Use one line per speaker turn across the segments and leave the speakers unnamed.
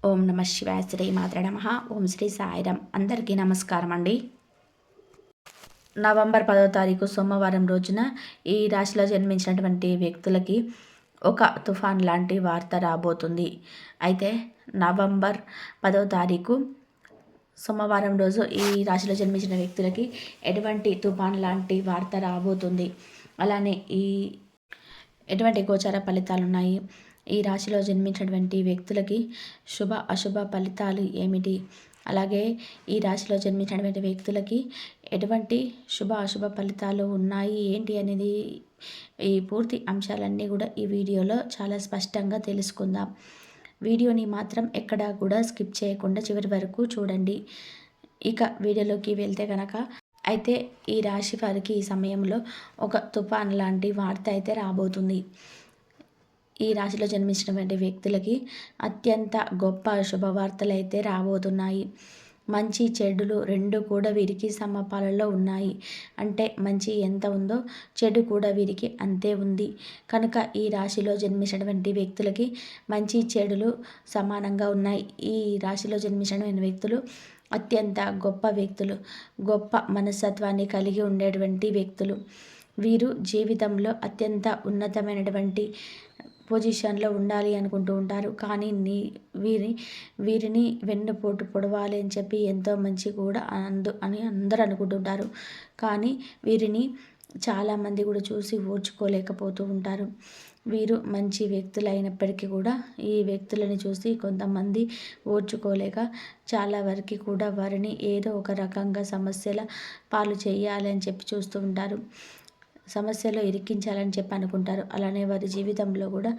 ఓం నమ శివాయ శ్రీ మాత్ర నమ. ఓం శ్రీ సాయిరాం. అందరికీ నమస్కారం అండి. నవంబర్ 10వ తారీఖు సోమవారం రోజున ఈ రాశిలో జన్మించినటువంటి వ్యక్తులకి ఒక తుఫాన్ లాంటి వార్త రాబోతుంది. అయితే నవంబర్ 10వ తారీఖు సోమవారం రోజు ఈ రాశిలో జన్మించిన వ్యక్తులకి ఎటువంటి తుఫాన్ లాంటి వార్త రాబోతుంది, అలానే ఎటువంటి గోచార ఫలితాలు ఉన్నాయి, ఈ రాశిలో జన్మించినటువంటి వ్యక్తులకి శుభ అశుభ ఫలితాలు ఏమిటి, అలాగే ఈ రాశిలో జన్మించినటువంటి వ్యక్తులకి ఎటువంటి శుభ అశుభ ఫలితాలు ఉన్నాయి ఏంటి అనేది ఈ పూర్తి అంశాలన్నీ కూడా ఈ వీడియోలో చాలా స్పష్టంగా తెలుసుకుందాం. వీడియోని మాత్రం ఎక్కడా కూడా స్కిప్ చేయకుండా చివరి వరకు చూడండి. ఇక వీడియోలోకి వెళ్తే కనుక అయితే ఈ రాశి వారికి ఈ సమయంలో ఒక తుఫాన్ లాంటి వార్త అయితే రాబోతుంది. ఈ రాశిలో జన్మించినటువంటి వ్యక్తులకి అత్యంత గొప్ప శుభవార్తలు అయితే రాబోతున్నాయి. మంచి చెడులు రెండు కూడా వీరికి సమపాలలో ఉన్నాయి. అంటే మంచి ఎంత ఉందో చెడు కూడా వీరికి అంతే ఉంది. కనుక ఈ రాశిలో జన్మించినటువంటి వ్యక్తులకి మంచి చెడులు సమానంగా ఉన్నాయి. ఈ రాశిలో జన్మించిన వ్యక్తులు అత్యంత గొప్ప వ్యక్తులు, గొప్ప మనస్తత్వాన్ని కలిగి ఉండేటువంటి వ్యక్తులు. వీరు జీవితంలో అత్యంత ఉన్నతమైనటువంటి పొజిషన్లో ఉండాలి అనుకుంటూ ఉంటారు. కానీ వీరిని వెన్నుపోటు పొడవాలి అని చెప్పి ఎంతో మంచి కూడా అని అందరూ అనుకుంటుంటారు. కానీ వీరిని చాలామంది కూడా చూసి ఓర్చుకోలేకపోతూ ఉంటారు. వీరు మంచి వ్యక్తులు అయినప్పటికీ కూడా ఈ వ్యక్తులని చూసి కొంతమంది ఓర్చుకోలేక చాలా వరకు కూడా వారిని ఏదో ఒక రకంగా సమస్యల పాలు చేయాలి అని చెప్పి చూస్తూ ఉంటారు. సమస్యలో ఇరికించాలని చెప్పి అనుకుంటారు. అలానే వారి జీవితంలో కూడా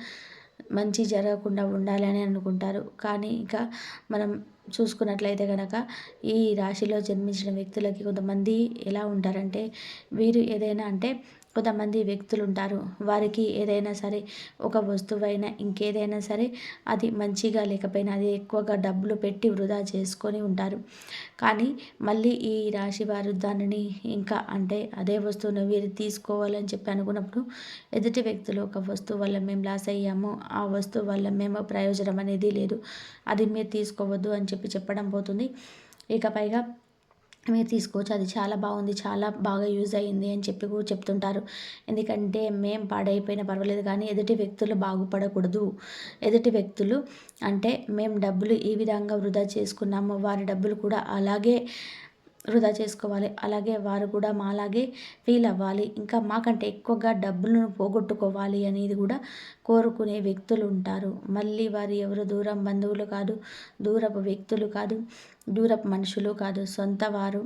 మంచి జరగకుండా ఉండాలని అనుకుంటారు. కానీ ఇంకా మనం చూసుకున్నట్లయితే కనుక ఈ రాశిలో జన్మించిన వ్యక్తులకి కొంతమంది ఎలా ఉంటారంటే, వీరు ఏదైనా అంటే కొంతమంది వ్యక్తులు ఉంటారు, వారికి ఏదైనా సరే ఒక వస్తువైనా ఇంకేదైనా సరే అది మంచిగా లేకపోయినా అది ఎక్కువగా డబ్బులు పెట్టి వృధా చేసుకొని ఉంటారు. కానీ మళ్ళీ ఈ రాశి వారు దానిని ఇంకా అంటే అదే వస్తువును వీరు తీసుకోవాలని చెప్పి అనుకున్నప్పుడు ఎదుటి వ్యక్తులు ఒక వస్తువు వల్ల మేము లాస్ అయ్యాము, ఆ వస్తువు వల్ల మేము ప్రయోజనం అనేది లేదు, అది మీరు తీసుకోవద్దు అని చెప్పి చెప్పడం పోతుంది. ఇక పైగా మీరు తీసుకోవచ్చు, అది చాలా బాగుంది, చాలా బాగా యూజ్ అయ్యింది అని చెప్పి కూడా చెప్తుంటారు. ఎందుకంటే మేము పాడైపోయినా పర్వాలేదు కానీ ఎదుటి వ్యక్తులు బాగుపడకూడదు. ఎదుటి వ్యక్తులు అంటే మేము డబ్బులు ఈ విధంగా వృధా చేసుకున్నాము, వారి డబ్బులు కూడా అలాగే వృధా చేసుకోవాలి, అలాగే వారు కూడా మాలాగే ఫీల్ అవ్వాలి, ఇంకా మాకంటే ఎక్కువగా డబ్బులను పోగొట్టుకోవాలి అనేది కూడా కోరుకునే వ్యక్తులు ఉంటారు. మళ్ళీ వారు ఎవరు దూరం బంధువులు కాదు, దూరపు వ్యక్తులు కాదు, దూరపు మనుషులు కాదు, సొంత వారు,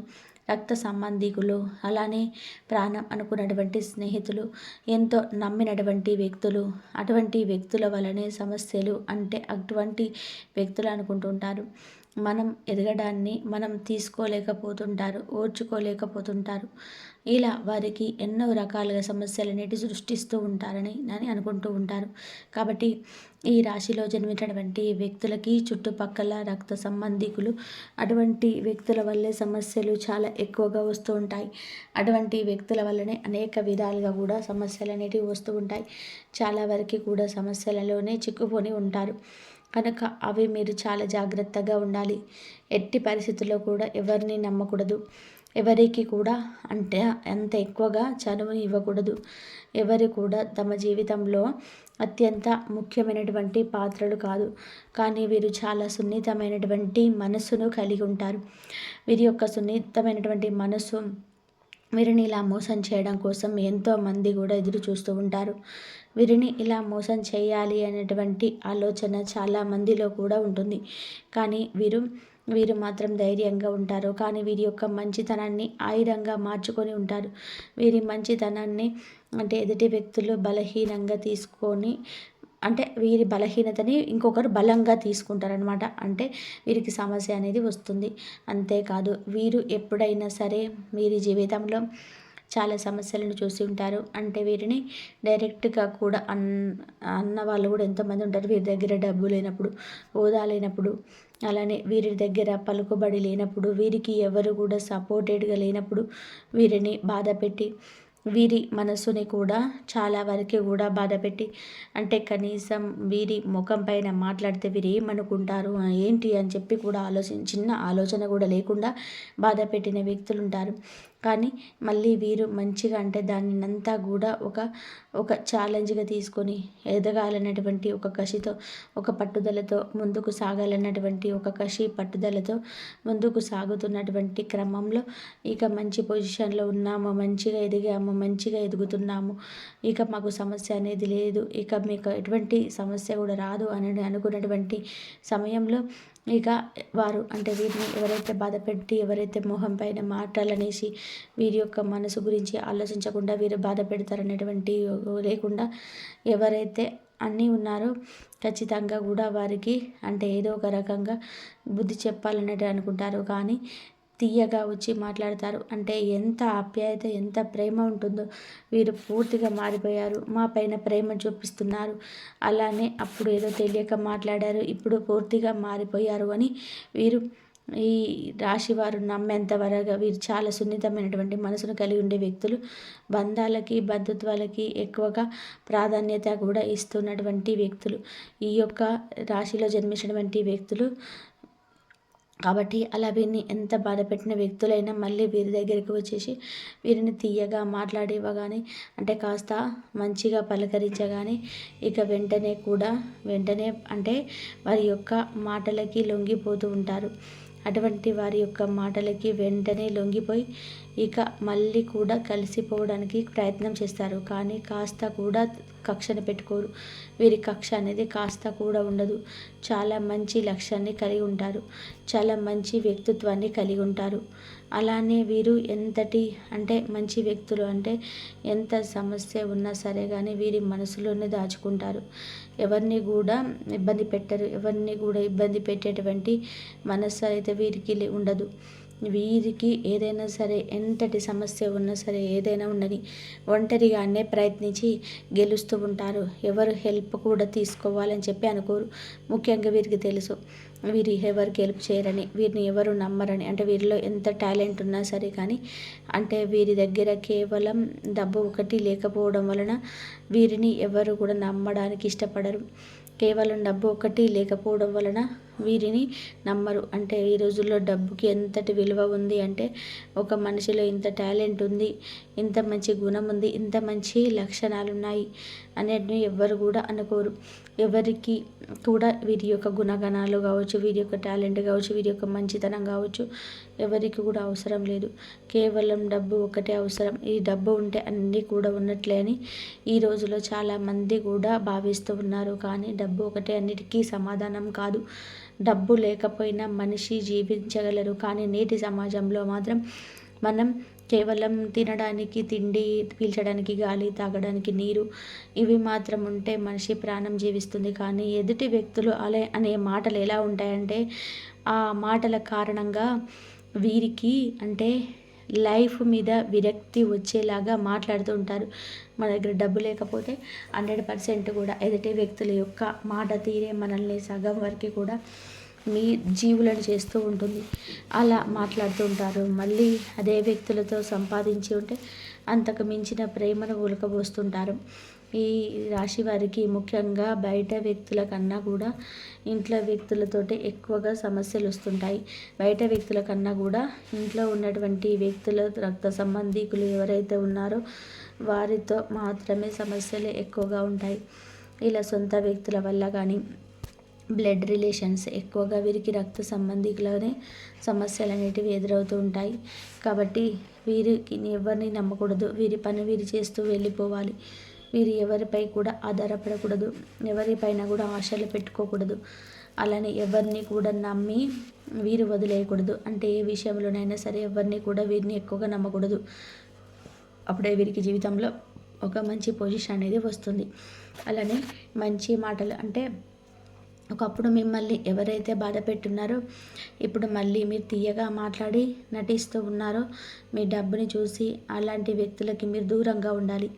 రక్త సంబంధికులు, అలానే ప్రాణం అనుకున్నటువంటి స్నేహితులు, ఎంతో నమ్మినటువంటి వ్యక్తులు. అటువంటి వ్యక్తుల వలనే సమస్యలు అంటే అటువంటి వ్యక్తులు అనుకుంటుంటారు. మనం ఎదగడాన్ని మనం తీసుకోలేకపోతుంటారు, ఓర్చుకోలేకపోతుంటారు. ఇలా వారికి ఎన్నో రకాలుగా సమస్యలనేటి సృష్టిస్తూ ఉంటారని అనుకుంటూ ఉంటారు. కాబట్టి ఈ రాశిలో జన్మించినటువంటి వ్యక్తులకి చుట్టుపక్కల రక్త సంబంధికులు అటువంటి వ్యక్తుల వల్లే సమస్యలు చాలా ఎక్కువగా వస్తూ ఉంటాయి. అటువంటి వ్యక్తుల వల్లనే అనేక విధాలుగా కూడా సమస్యలు అనేటివి వస్తూ ఉంటాయి. చాలా వరకు కూడా సమస్యలలోనే చిక్కుకొని ఉంటారు. కనుక అవి మీరు చాలా జాగ్రత్తగా ఉండాలి. ఎట్టి పరిస్థితుల్లో కూడా ఎవరిని నమ్మకూడదు. ఎవరికి కూడా అంటే అంత ఎక్కువగా చనువుని ఇవ్వకూడదు. ఎవరు కూడా తమ జీవితంలో అత్యంత ముఖ్యమైనటువంటి పాత్రలు కాదు. కానీ వీరు చాలా సున్నితమైనటువంటి మనస్సును కలిగి ఉంటారు. వీరి యొక్క సున్నితమైనటువంటి మనస్సు వీరిని ఇలా మోసం చేయడం కోసం ఎంతోమంది కూడా ఎదురు చూస్తూ ఉంటారు. వీరిని ఇలా మోసం చేయాలి అనేటువంటి ఆలోచన చాలా మందిలో కూడా ఉంటుంది. కానీ వీరు మాత్రం ధైర్యంగా ఉంటారు. కానీ వీరి యొక్క మంచితనాన్ని ఆయుధంగా మార్చుకొని ఉంటారు. వీరి మంచితనాన్ని అంటే ఎదుటి వ్యక్తులు బలహీనంగా తీసుకొని అంటే వీరి బలహీనతని ఇంకొకరు బలంగా తీసుకుంటారనమాట. అంటే వీరికి సమస్య అనేది వస్తుంది. అంతేకాదు వీరు ఎప్పుడైనా సరే వీరి జీవితంలో చాలా సమస్యలను చూసి ఉంటారు. అంటే వీరిని డైరెక్ట్గా కూడా అన్న వాళ్ళు కూడా ఎంతోమంది ఉంటారు. వీరి దగ్గర డబ్బు లేనప్పుడు, హోదా లేనప్పుడు, అలానే వీరి దగ్గర పలుకుబడి లేనప్పుడు, వీరికి ఎవరు కూడా సపోర్టెడ్గా లేనప్పుడు వీరిని బాధ పెట్టి వీరి మనసుని కూడా చాలా వరకు కూడా బాధపెట్టి, అంటే కనీసం వీరి ముఖం పైన మాట్లాడితే వీరు ఏమనుకుంటారు ఏంటి అని చెప్పి కూడా చిన్న ఆలోచన కూడా లేకుండా బాధ పెట్టిన వ్యక్తులు ఉంటారు. కానీ మళ్ళీ వీరు మంచిగా అంటే దానినంతా కూడా ఒక ఛాలెంజ్గా తీసుకొని ఎదగాలన్నటువంటి ఒక కసితో, ఒక పట్టుదలతో ముందుకు సాగాలన్నటువంటి ఒక కసి పట్టుదలతో ముందుకు సాగుతున్నటువంటి క్రమంలో ఇక మంచి పొజిషన్లో ఉన్నాము, మంచిగా ఎదిగాము, మంచిగా ఎదుగుతున్నాము, ఇక మాకు సమస్య అనేది లేదు, ఇక మీకు ఎటువంటి సమస్య కూడా రాదు అని అనుకున్నటువంటి సమయంలో ఇక వారు అంటే వీరిని ఎవరైతే బాధపెట్టి, ఎవరైతే మొహం పైన మాటలనేసి వీరి యొక్క మనసు గురించి ఆలోచించకుండా వీరు బాధ పెడతారనేటువంటి లేకుండా ఎవరైతే అన్నీ ఉన్నారో ఖచ్చితంగా కూడా వారికి అంటే ఏదో ఒక రకంగా బుద్ధి చెప్పాలన్నట్టు అనుకుంటారు. కానీ తీయగా వచ్చి మాట్లాడతారు. అంటే ఎంత ఆప్యాయత, ఎంత ప్రేమ ఉంటుందో వీరు పూర్తిగా మారిపోయారు. మా పైన ప్రేమ చూపిస్తున్నారు. అలానే అప్పుడు ఏదో తెలియక మాట్లాడారు, ఇప్పుడు పూర్తిగా మారిపోయారు అని వీరు ఈ రాశి వారు నమ్మేంత వరకు వీరు చాలా సున్నితమైనటువంటి మనసును కలిగి ఉండే వ్యక్తులు. బంధాలకి, బంధుత్వాలకి ఎక్కువగా ప్రాధాన్యత కూడా ఇస్తున్నటువంటి వ్యక్తులు ఈ యొక్క రాశిలో జన్మించినటువంటి వ్యక్తులు. కాబట్టి అలా వీరిని ఎంత బాధపెట్టిన వ్యక్తులైనా మళ్ళీ వీరి దగ్గరికి వచ్చేసి వీరిని తీయగా మాట్లాడివ్వగానే అంటే కాస్త మంచిగా పలకరించగానే ఇక వెంటనే అంటే వారి యొక్క మాటలకి లొంగిపోతూ ఉంటారు. అటువంటి వారి యొక్క మాటలకి వెంటనే లొంగిపోయి ఇక మళ్ళీ కూడా కలిసిపోవడానికి ప్రయత్నం చేస్తారు. కానీ కాస్త కూడా కక్షను పెట్టుకోరు. వీరి కక్ష అనేది కాస్త కూడా ఉండదు. చాలా మంచి లక్ష్యాన్ని కలిగి ఉంటారు. చాలా మంచి వ్యక్తిత్వాన్ని కలిగి ఉంటారు. అలానే వీరు ఎంతటి అంటే మంచి వ్యక్తులు అంటే ఎంత సమస్య ఉన్నా సరే కానీ వీరి మనసులోనే దాచుకుంటారు. ఎవరిని కూడా ఇబ్బంది పెట్టరు. ఎవరిని కూడా ఇబ్బంది పెట్టేటువంటి మనస్సు అయితే వీరికి ఉండదు. వీరికి ఏదైనా సరే ఎంతటి సమస్య ఉన్నా సరే ఏదైనా ఉండని ఒంటరిగానే ప్రయత్నించి గెలుస్తూ ఉంటారు. ఎవరు హెల్ప్ కూడా తీసుకోవాలని చెప్పి అనుకోరు. ముఖ్యంగా వీరికి తెలుసు వీరు ఎవరికి హెల్ప్ చేయరని, వీరిని ఎవరు నమ్మరని. అంటే వీరిలో ఎంత టాలెంట్ ఉన్నా సరే కానీ అంటే వీరి దగ్గర కేవలం డబ్బు ఒకటి లేకపోవడం వలన వీరిని ఎవరు కూడా నమ్మడానికి ఇష్టపడరు. కేవలం డబ్బు ఒకటి లేకపోవడం వలన వీరిని నమ్మరు. అంటే ఈ రోజుల్లో డబ్బుకి ఎంతటి విలువ ఉంది అంటే ఒక మనిషిలో ఇంత టాలెంట్ ఉంది, ఇంత మంచి గుణం ఉంది, ఇంత మంచి లక్షణాలు ఉన్నాయి అనేటివి ఎవ్వరు కూడా అనుకోరు. ఎవరికి కూడా వీరి యొక్క గుణగణాలు కావచ్చు, వీరి యొక్క టాలెంట్ కావచ్చు, వీరి యొక్క మంచితనం కావచ్చు ఎవరికి కూడా అవసరం లేదు. కేవలం డబ్బు ఒకటే అవసరం. ఈ డబ్బు ఉంటే అన్నీ కూడా ఉన్నట్లే అని ఈ రోజులో చాలామంది కూడా భావిస్తూ ఉన్నారు. కానీ డబ్బు ఒకటే అన్నిటికీ సమాధానం కాదు. డబ్బు లేకపోయినా మనిషి జీవించగలరు. కానీ నేటి సమాజంలో మాత్రం మనం కేవలం తినడానికి తిండి, పీల్చడానికి గాలి, తాగడానికి నీరు ఇవి మాత్రం ఉంటే మనిషి ప్రాణం జీవిస్తుంది. కానీ ఎదుటి వ్యక్తులు అనే మాటలు ఎలా ఉంటాయంటే ఆ మాటల కారణంగా వీరికి అంటే లైఫ్ మీద విరక్తి వచ్చేలాగా మాట్లాడుతూ ఉంటారు. మన దగ్గర డబ్బు లేకపోతే 100% కూడా ఎదుటి వ్యక్తుల యొక్క మాట తీరే మనల్ని సగం వరకు కూడా మీ జీవులను చేస్తూ ఉంటుంది. అలా మాట్లాడుతూ ఉంటారు. మళ్ళీ అదే వ్యక్తులతో సంపాదించి ఉంటే అంతకు మించిన ప్రేమను ఒలకబోస్తుంటారు. ఈ రాశి వారికి ముఖ్యంగా బయట వ్యక్తుల కన్నా కూడా ఇంట్లో వ్యక్తులతోటి ఎక్కువగా సమస్యలు వస్తుంటాయి. బయట వ్యక్తుల కన్నా కూడా ఇంట్లో ఉన్నటువంటి వ్యక్తుల రక్త సంబంధీకులు ఎవరైతే ఉన్నారో వారితో మాత్రమే సమస్యలు ఎక్కువగా ఉంటాయి. ఇలా సొంత వ్యక్తుల వల్ల కానీ బ్లడ్ రిలేషన్స్ ఎక్కువగా వీరికి రక్త సంబంధికులనే సమస్యలు అనేటివి ఎదురవుతూ ఉంటాయి. కాబట్టి వీరికి ఎవరిని నమ్మకూడదు. వీరి పని వీరు చేస్తూ వెళ్ళిపోవాలి. వీరు ఎవరిపై కూడా ఆధారపడకూడదు. ఎవరిపైన కూడా ఆశలు పెట్టుకోకూడదు. అలానే ఎవరిని కూడా నమ్మి వీరు వదిలేయకూడదు. అంటే ఏ విషయంలోనైనా సరే ఎవరిని కూడా వీరిని ఎక్కువగా నమ్మకూడదు. అప్పుడే వీరికి జీవితంలో ఒక మంచి పొజిషన్ అనేది వస్తుంది. అలానే మంచి మాటలు అంటే ఒకప్పుడు మిమ్మల్ని ఎవరైతే బాధ పెట్టున్నారో ఇప్పుడు మళ్ళీ మీరు తీయగా మాట్లాడి నటిస్తూ ఉన్నారో మీ డబ్బుని చూసి అలాంటి వ్యక్తులకి మీరు దూరంగా ఉండాలి.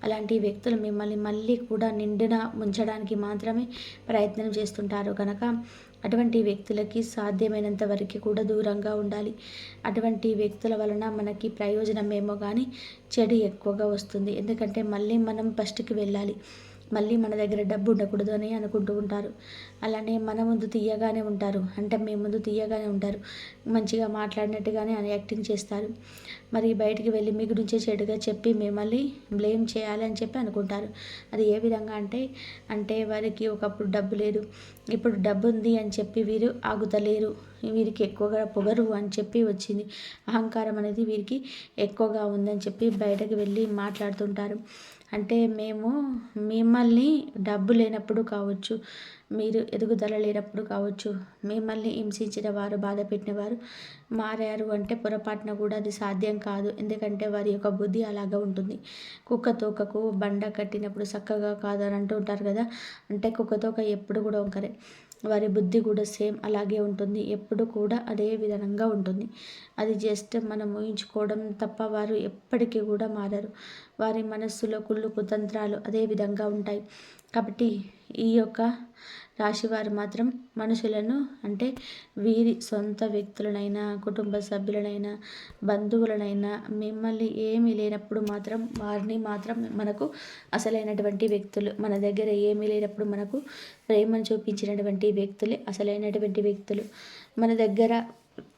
అలాంటి వ్యక్తులు మిమ్మల్ని మళ్ళీ కూడా నిండున ముంచడానికి మాత్రమే ప్రయత్నం చేస్తుంటారు కనుక అటువంటి వ్యక్తులకి సాధ్యమైనంత వరకు కూడా దూరంగా ఉండాలి. అటువంటి వ్యక్తుల వలన మనకి ప్రయోజనమేమో కానీ చెడు ఎక్కువగా వస్తుంది. ఎందుకంటే మళ్ళీ మనం ఫస్ట్‌కి వెళ్ళాలి. మళ్ళీ మన దగ్గర డబ్బు ఉండకూడదు అని అనుకుంటూ ఉంటారు. అలానే మన ముందు తీయగానే ఉంటారు. అంటే మీ ముందు తీయగానే ఉంటారు. మంచిగా మాట్లాడినట్టుగానే యాక్టింగ్ చేస్తారు. మరి బయటికి వెళ్ళి మీ గురించే చెడుగా చెప్పి మిమ్మల్ని బ్లేమ్ చేయాలి అని చెప్పి అనుకుంటారు. అది ఏ విధంగా అంటే వారికి ఒకప్పుడు డబ్బు లేదు. ఇప్పుడు డబ్బు ఉంది అని చెప్పి వీరు ఆగుతలేరు. వీరికి ఎక్కువగా పొగరు అని చెప్పి వచ్చింది. అహంకారం అనేది వీరికి ఎక్కువగా ఉందని చెప్పి బయటకు వెళ్ళి మాట్లాడుతుంటారు. అంటే మేము మిమ్మల్ని డబ్బు లేనప్పుడు కావచ్చు, మీరు ఎదుగుదల లేనప్పుడు కావచ్చు, మిమ్మల్ని హింసించిన వారు, బాధ పెట్టిన వారు మారారు అంటే పొరపాటున కూడా అది సాధ్యం కాదు. ఎందుకంటే వారి యొక్క బుద్ధి అలాగా ఉంటుంది. కుక్క తోకకు బండ కట్టినప్పుడు చక్కగా కాదు అని అంటూ ఉంటారు కదా. అంటే కుక్క తోక ఎప్పుడు కూడా వంకరే. వారి బుద్ధి కూడా సేమ్ అలాగే ఉంటుంది. ఎప్పుడు కూడా అదే విధంగా ఉంటుంది. అది జస్ట్ మనం ఊహించుకోవడం తప్ప వారు ఎప్పటికీ కూడా మారరు. వారి మనస్సులో కుళ్ళు కుతంత్రాలు అదే విధంగా ఉంటాయి. కాబట్టి ఈ యొక్క రాశివారు మాత్రం మనుషులను అంటే వీరి సొంత వ్యక్తులనైనా, కుటుంబ సభ్యులనైనా, బంధువులనైనా మిమ్మల్ని ఏమీ లేనప్పుడు మాత్రం వారిని మాత్రం మనకు అసలైనటువంటి వ్యక్తులు. మన దగ్గర ఏమీ లేనప్పుడు మనకు ప్రేమను చూపించినటువంటి వ్యక్తులే అసలైనటువంటి వ్యక్తులు. మన దగ్గర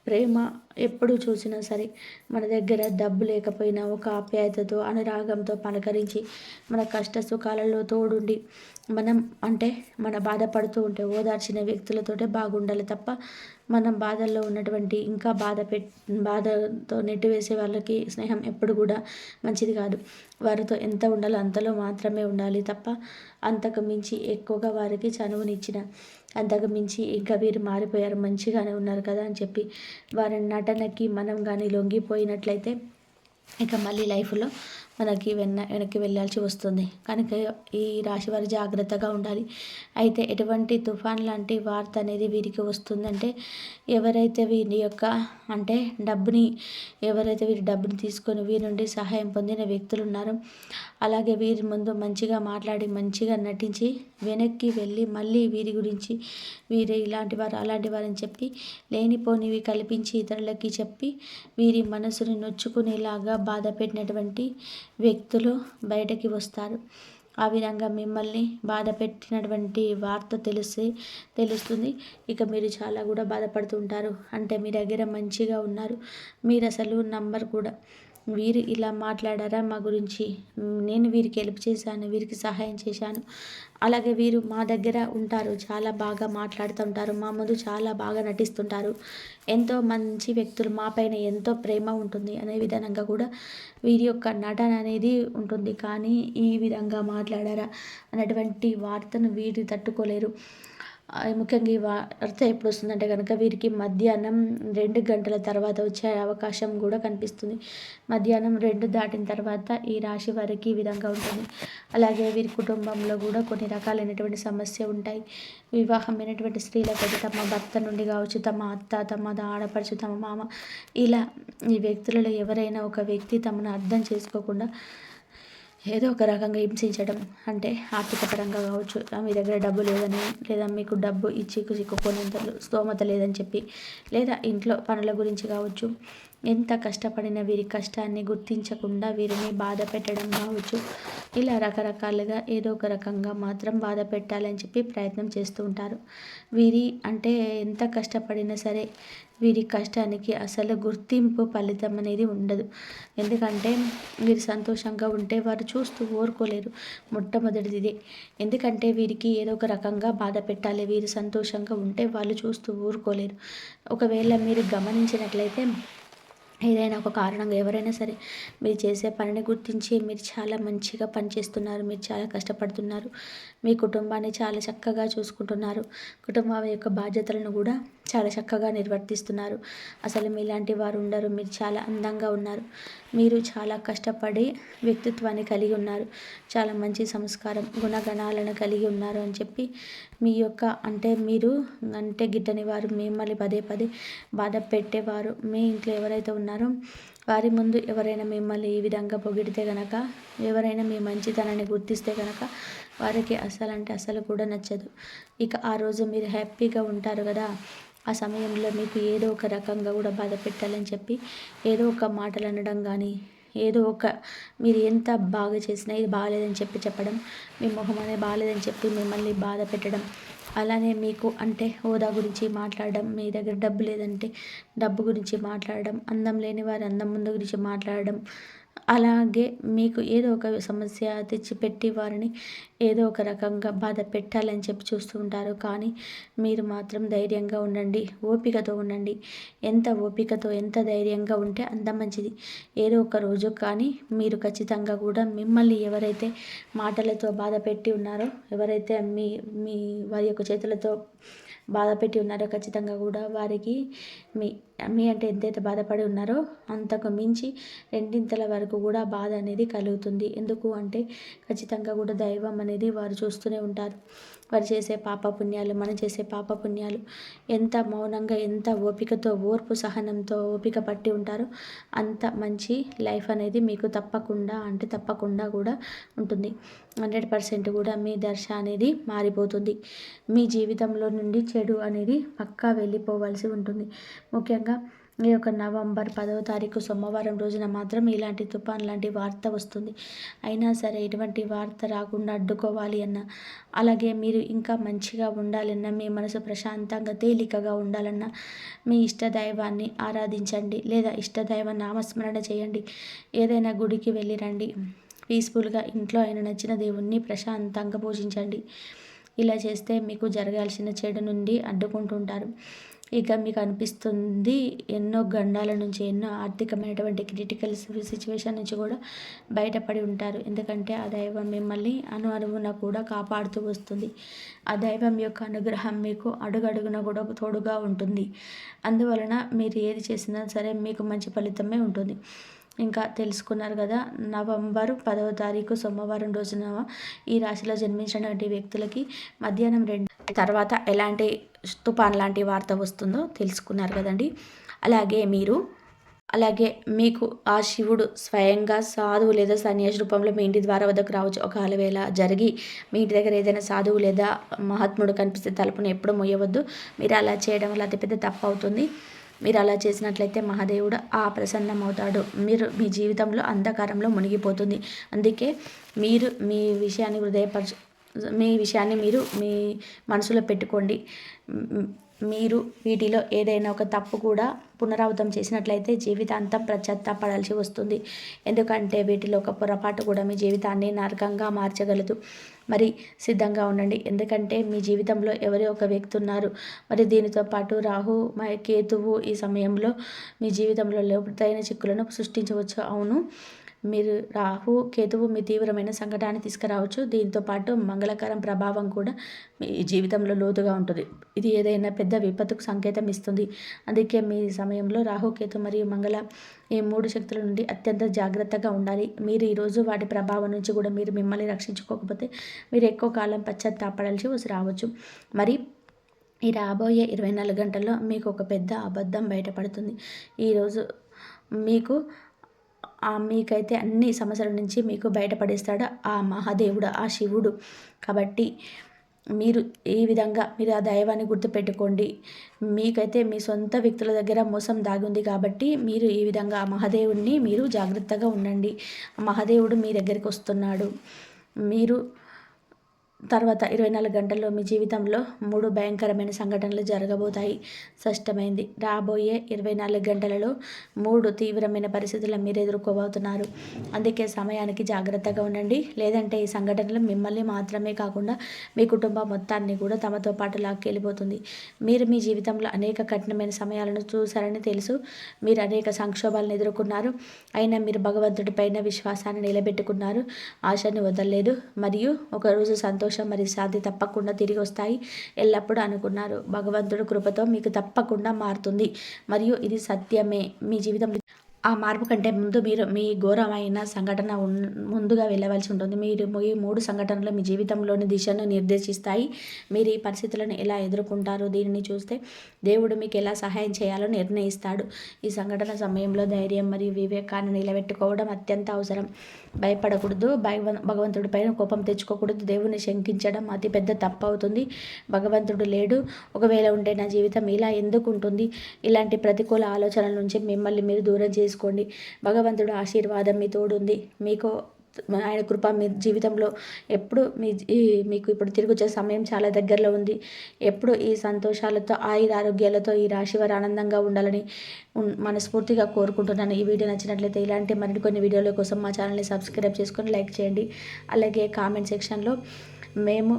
ప్రేమ ఎప్పుడు చూసినా సరే మన దగ్గర డబ్బు లేకపోయినా ఒక ఆప్యాయతతో, అనురాగంతో పలకరించి, మన కష్ట సుఖాలలో తోడుండి, మనం అంటే మన బాధపడుతూ ఉంటే ఓదార్చిన వ్యక్తులతోటే బాగుండాలి తప్ప మనం బాధల్లో ఉన్నటువంటి ఇంకా బాధతో నెట్టివేసే వాళ్ళకి స్నేహం ఎప్పుడు కూడా మంచిది కాదు. వారితో ఎంత ఉండాలో అంతలో మాత్రమే ఉండాలి తప్ప అంతకు మించి ఎక్కువగా వారికి చనువునిచ్చిన, అంతకు మించి ఇంకా వీరు మారిపోయారు మంచిగానే ఉన్నారు కదా అని చెప్పి వారి నటనకి మనం కానీ లొంగిపోయినట్లయితే ఇక మళ్ళీ లైఫ్లో మనకి వెనక్కి వెళ్ళాల్సి వస్తుంది. కనుక ఈ రాశి వారు జాగ్రత్తగా ఉండాలి. అయితే ఎటువంటి తుఫాన్ లాంటి వార్త అనేది వీరికి వస్తుందంటే ఎవరైతే వీరి యొక్క అంటే ఎవరైతే వీరి డబ్బుని తీసుకొని వీరి నుండి సహాయం పొందిన వ్యక్తులు ఉన్నారో అలాగే వీరి ముందు మంచిగా మాట్లాడి మంచిగా నటించి వెనక్కి వెళ్ళి మళ్ళీ వీరి గురించి వీరే ఇలాంటి వారు అలాంటి వారని చెప్పి లేనిపోనివి కల్పించి ఇతరులకి చెప్పి వీరి మనసుని నొచ్చుకునేలాగా బాధ పెట్టినటువంటి వ్యక్తులు బయటకి వస్తారు. ఆ విధంగా మిమ్మల్ని బాధ పెట్టినటువంటి వార్త తెలుస్తుంది. ఇక మీరు చాలా కూడా బాధపడుతూ ఉంటారు. అంటే మీ దగ్గర మంచిగా ఉన్నారు, మీరు అసలు నంబర్ కూడా. వీరు ఇలా మాట్లాడారా మా గురించి, నేను వీరికి హెల్ప్ చేశాను, వీరికి సహాయం చేశాను, అలాగే వీరు మా దగ్గర ఉంటారు, చాలా బాగా మాట్లాడుతుంటారు, మా ముందు చాలా బాగా నటిస్తుంటారు, ఎంతో మంచి వ్యక్తులు, మా పైన ఎంతో ప్రేమ ఉంటుంది అనే విధంగా కూడా వీరి యొక్క నటన అనేది ఉంటుంది. కానీ ఈ విధంగా మాట్లాడారా అనేటువంటి వార్తను వీరు తట్టుకోలేరు. ముఖ్యంగా ఈ వార్త ఎప్పుడు వస్తుందంటే కనుక వీరికి మధ్యాహ్నం 2 గంటల తర్వాత వచ్చే అవకాశం కూడా కనిపిస్తుంది. మధ్యాహ్నం 2 దాటిన తర్వాత ఈ రాశి వారికి ఈ విధంగా ఉంటుంది. అలాగే వీరి కుటుంబంలో కూడా కొన్ని రకాలైనటువంటి సమస్య ఉంటాయి. వివాహమైనటువంటి స్త్రీలకైతే తమ భర్త నుండి కావచ్చు, తమ అత్త, తమ ఆడపడుచు, తమ మామ, ఇలా ఈ వ్యక్తులలో ఎవరైనా ఒక వ్యక్తి తమను అర్థం చేసుకోకుండా ఏదో ఒక రకంగా హింసించడం, అంటే ఆర్థిక పరంగా కావచ్చు, మీ దగ్గర డబ్బు లేదని, లేదా మీకు డబ్బు ఇచ్చి చిక్కుకునేంత స్తోమత లేదని చెప్పి, లేదా ఇంట్లో పనుల గురించి కావచ్చు, ఎంత కష్టపడిన వీరి కష్టాన్ని గుర్తించకుండా వీరిని బాధ పెట్టడం కావచ్చు, ఇలా రకరకాలుగా ఏదో ఒక రకంగా మాత్రం బాధ పెట్టాలని చెప్పి ప్రయత్నం చేస్తూ ఉంటారు. వీరి అంటే ఎంత కష్టపడినా సరే వీరి కష్టానికి అసలు గుర్తింపు ఫలితం అనేది ఉండదు. ఎందుకంటే వీరు సంతోషంగా ఉంటే వారు చూస్తూ ఊరుకోలేరు. మొట్టమొదటిది ఇదే. ఎందుకంటే వీరికి ఏదో ఒక రకంగా బాధ పెట్టాలి, వీరు సంతోషంగా ఉంటే వాళ్ళు చూస్తూ ఊరుకోలేరు. ఒకవేళ మీరు గమనించినట్లయితే ఏదైనా ఒక కారణంగా ఎవరైనా సరే మీరు చేసే పనిని గుర్తించి మీరు చాలా మంచిగా పనిచేస్తున్నారు, మీరు చాలా కష్టపడుతున్నారు, మీ కుటుంబాన్ని చాలా చక్కగా చూసుకుంటున్నారు, కుటుంబం యొక్క బాధ్యతలను కూడా చాలా చక్కగా నిర్వర్తిస్తున్నారు, అసలు మీలాంటి వారు ఉండరు, మీరు చాలా అందంగా ఉన్నారు, మీరు చాలా కష్టపడి వ్యక్తిత్వాన్ని కలిగి ఉన్నారు, చాలా మంచి సంస్కారం గుణగణాలను కలిగి ఉన్నారు అని చెప్పి మీ యొక్క అంటే మీరు అంటే గిట్టని వారు మిమ్మల్ని పదే పదే బాధ పెట్టేవారు మీ ఇంట్లో ఎవరైతే ఉన్నారో వారి ముందు ఎవరైనా మిమ్మల్ని ఈ విధంగా పొగిడితే గనక, ఎవరైనా మీ మంచితనాన్ని గుర్తిస్తే కనుక వారికి అస్సలంటే అస్సలు కూడా నచ్చదు. ఇక ఆ రోజు మీరు హ్యాపీగా ఉంటారు కదా! ఆ సమయంలో మీకు ఏదో ఒక రకంగా కూడా బాధ పెట్టాలని చెప్పి ఏదో ఒక మాటలు అనడం గానీ, ఏదో ఒక మీరు ఎంత బాగా చేసినా ఇది బాలేదని చెప్పి చెప్పడం, మీ మొహం అనేది బాలేదని చెప్పి మిమ్మల్ని బాధ పెట్టడం, అలానే మీకు అంటే హోదా గురించి మాట్లాడడం, మీ దగ్గర డబ్బు లేదంటే డబ్బు గురించి మాట్లాడడం, అందం లేని వారి అందం ముందు గురించి మాట్లాడడం, అలాగే మీకు ఏదో ఒక సమస్య తెచ్చిపెట్టి వారిని ఏదో ఒక రకంగా బాధ పెట్టాలని చెప్పి చూస్తూ ఉంటారు. కానీ మీరు మాత్రం ధైర్యంగా ఉండండి, ఓపికతో ఉండండి. ఎంత ఓపికతో ఎంత ధైర్యంగా ఉంటే అంత మంచిది. ఏదో ఒక రోజు కానీ మీరు ఖచ్చితంగా కూడా మిమ్మల్ని ఎవరైతే మాటలతో బాధ పెట్టి ఉన్నారో, ఎవరైతే మీ మీ వారి యొక్క చేతులతో బాధ పెట్టి ఉన్నారో ఖచ్చితంగా కూడా వారికి మీ మీ అంటే ఎంతైతే బాధపడి ఉన్నారో అంతకు మించి రెండింతల వరకు కూడా బాధ అనేది కలుగుతుంది. ఎందుకు అంటే ఖచ్చితంగా కూడా దైవం అనేది వారు చూస్తూనే ఉంటారు. వారు చేసే పాపపుణ్యాలు, మనం చేసే పాపపుణ్యాలు ఎంత మౌనంగా, ఎంత ఓపికతో, ఓర్పు సహనంతో ఓపిక పట్టి ఉంటారో అంత మంచి లైఫ్ అనేది మీకు తప్పకుండా అంటే తప్పకుండా కూడా ఉంటుంది. 100% కూడా మీ దశ అనేది మారిపోతుంది. మీ జీవితంలో నుండి చెడు అనేది పక్కా వెళ్ళిపోవాల్సి ఉంటుంది. ముఖ్యంగా ఈ యొక్క నవంబర్ 10వ తారీఖు సోమవారం రోజున మాత్రం ఇలాంటి తుఫాన్ లాంటి వార్త వస్తుంది. అయినా సరే ఎటువంటి వార్త రాకుండా అడ్డుకోవాలి అన్నా, అలాగే మీరు ఇంకా మంచిగా ఉండాలన్నా, మీ మనసు ప్రశాంతంగా తేలికగా ఉండాలన్నా మీ ఇష్టదైవాన్ని ఆరాధించండి, లేదా ఇష్టదైవ నామస్మరణ చేయండి. ఏదైనా గుడికి వెళ్ళి రండి. పీస్ఫుల్గా ఇంట్లో అయిన నచ్చిన దేవుణ్ణి ప్రశాంతంగా పూజించండి. ఇలా చేస్తే మీకు జరగాల్సిన చెడు నుండి అడ్డుకుంటుంటారు. ఇక మీకు అనిపిస్తుంది ఎన్నో గండాల నుంచి, ఎన్నో ఆర్థికమైనటువంటి క్రిటికల్ సిచ్యువేషన్ నుంచి కూడా బయటపడి ఉంటారు. ఎందుకంటే ఆ దైవం మిమ్మల్ని అణువున కూడా కాపాడుతూ వస్తుంది. ఆ దైవం యొక్క అనుగ్రహం మీకు అడుగడుగున కూడా తోడుగా ఉంటుంది. అందువలన మీరు ఏది చేసినా సరే మీకు మంచి ఫలితమే ఉంటుంది. ఇంకా తెలుసుకున్నారు కదా, నవంబర్ 10వ తారీఖు సోమవారం రోజున ఈ రాశిలో జన్మించినటువంటి వ్యక్తులకి మధ్యాహ్నం 2 తర్వాత ఎలాంటి తుఫాన్ లాంటి వార్త వస్తుందో తెలుసుకున్నారు కదండి. అలాగే మీకు ఆ శివుడు స్వయంగా సాధువు లేదా సన్యాసి రూపంలో మీ ఇంటి ద్వారా వద్దకు రావచ్చు. ఒకవేళ జరిగి మీ ఇంటి దగ్గర ఏదైనా సాధువు లేదా మహాత్ముడు కనిపిస్తే తలుపును ఎప్పుడు మూయవద్దు. మీరు అలా చేయడం వల్ల అతిపెద్ద తప్పు అవుతుంది. మీరు అలా చేసినట్లయితే మహాదేవుడు ప్రసన్నమవుతాడు. మీరు మీ జీవితంలో అంధకారంలో మునిగిపోతుంది. అందుకే మీరు మీ విషయాన్ని మీరు మీ మనసులో పెట్టుకోండి. మీరు వీటిలో ఏదైనా ఒక తప్పు కూడా పునరావృతం చేసినట్లయితే జీవితాంతం పశ్చాత్తాపడాల్సి వస్తుంది. ఎందుకంటే వీటిలో ఒక పొరపాటు కూడా మీ జీవితాన్ని నరకంగా మార్చగలదు. మరి సిద్ధంగా ఉండండి. ఎందుకంటే మీ జీవితంలో ఎవరో ఒక వ్యక్తి ఉన్నారు. మరి దీనితో పాటు రాహు కేతువు ఈ సమయంలో మీ జీవితంలో లోతైన చిక్కులను సృష్టించవచ్చు. అవును, మీరు రాహు కేతువు మీ తీవ్రమైన సంకటాన్ని తీసుకురావచ్చు. దీంతో పాటు మంగళకరం ప్రభావం కూడా మీ జీవితంలో లోతుగా ఉంటుంది. ఇది ఏదైనా పెద్ద విపత్తుకు సంకేతం ఇస్తుంది. అందుకే మీ సమయంలో రాహు కేతు మరియు మంగళ ఈ 3 శక్తుల నుండి అత్యంత జాగ్రత్తగా ఉండాలి. మీరు ఈరోజు వాటి ప్రభావం నుంచి కూడా మీరు మిమ్మల్ని రక్షించుకోకపోతే మీరు ఎక్కువ కాలం పశ్చాత్తాపడాల్సి రావచ్చు. మరి ఈ రాబోయే 24 గంటల్లో మీకు ఒక పెద్ద అబద్ధం బయటపడుతుంది. ఈరోజు మీకైతే అన్ని సమస్యల నుంచి మీకు బయటపడేస్తాడు ఆ మహాదేవుడు, ఆ శివుడు. కాబట్టి మీరు ఈ విధంగా మీరు ఆ దైవాన్ని గుర్తుపెట్టుకోండి. మీకైతే మీ సొంత వ్యక్తుల దగ్గర మోసం దాగి ఉంది కాబట్టి మీరు ఈ విధంగా ఆ మహాదేవుడిని మీరు జాగ్రత్తగా ఉండండి. ఆ మహాదేవుడు మీ దగ్గరికి వస్తున్నాడు. మీరు తర్వాత 24 గంటల్లో మీ జీవితంలో 3 భయంకరమైన సంఘటనలు జరగబోతాయి. స్పష్టమైంది. రాబోయే 24 గంటలలో 3 తీవ్రమైన పరిస్థితులను మీరు ఎదుర్కోబోతున్నారు. అందుకే సమయానికి జాగ్రత్తగా ఉండండి. లేదంటే ఈ సంఘటనలు మిమ్మల్ని మాత్రమే కాకుండా మీ కుటుంబం మొత్తాన్ని కూడా తమతో పాటు లాక్కెళ్ళిపోతుంది. మీరు మీ జీవితంలో అనేక కఠినమైన సమయాలను చూశారని తెలుసు. మీరు అనేక సంక్షోభాలను ఎదుర్కొన్నారు. అయినా మీరు భగవంతుడి పైన విశ్వాసాన్ని నిలబెట్టుకున్నారు. ఆశను వదలలేదు. మరియు ఒకరోజు సంతోషం మరియు శాంతి తప్పకుండా తిరిగి వస్తాయి. ఎల్లప్పుడూ అనుకున్నారు. భగవంతుడు కృపతో మీకు తప్పకుండా మారుతుంది. మరియు ఇది సత్యమే. మీ జీవితంలో ఆ మార్పు కంటే ముందు మీరు మీ ఘోరమైన సంఘటన ముందుగా వెళ్ళవలసి ఉంటుంది. మీరు ఈ 3 సంఘటనలు మీ జీవితంలోని దిశను నిర్దేశిస్తాయి. మీరు ఈ పరిస్థితులను ఎలా ఎదుర్కొంటారో దీనిని చూస్తే దేవుడు మీకు ఎలా సహాయం చేయాలో నిర్ణయిస్తాడు. ఈ సంఘటన సమయంలో ధైర్యం మరియు వివేకాన్ని నిలబెట్టుకోవడం అత్యంత అవసరం. భయపడకూడదు, భగవంతుడిపైన కోపం తెచ్చుకోకూడదు. దేవుని శంకించడం అతిపెద్ద తప్పు అవుతుంది. భగవంతుడు లేడు, ఒకవేళ ఉంటే నా జీవితం ఇలా ఎందుకు ఉంటుంది? ఇలాంటి ప్రతికూల ఆలోచనల నుంచి మిమ్మల్ని మీరు దూరం చేసుకోండి. భగవంతుడు ఆశీర్వాదం మీ తోడుంది. మీకు ఆయన కృప మీ జీవితంలో ఎప్పుడు మీకు ఇప్పుడు తిరిగి వచ్చే సమయం చాలా దగ్గరలో ఉంది. ఎప్పుడు ఈ సంతోషాలతో ఆరోగ్యాలతో ఈ రాశి వారు ఆనందంగా ఉండాలని మనస్ఫూర్తిగా కోరుకుంటున్నాను. ఈ వీడియో నచ్చినట్లయితే ఇలాంటి మరికొన్ని వీడియోల కోసం మా ఛానల్ని సబ్స్క్రైబ్ చేసుకొని లైక్ చేయండి. అలాగే కామెంట్ సెక్షన్లో మేము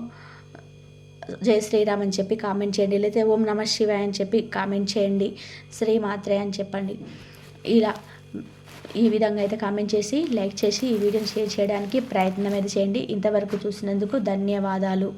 జై శ్రీరామ్ అని చెప్పి కామెంట్ చేయండి, లేకపోతే ఓం నమ శివాయ అని చెప్పి కామెంట్ చేయండి, శ్రీమాత్రే అని చెప్పండి. ఇలా ఈ విధంగా అయితే కామెంట్ చేసి లైక్ చేసి ఈ వీడియోని షేర్ చేయడానికి ప్రయత్నం అయితే చేయండి. ఇంతవరకు చూసినందుకు ధన్యవాదాలు.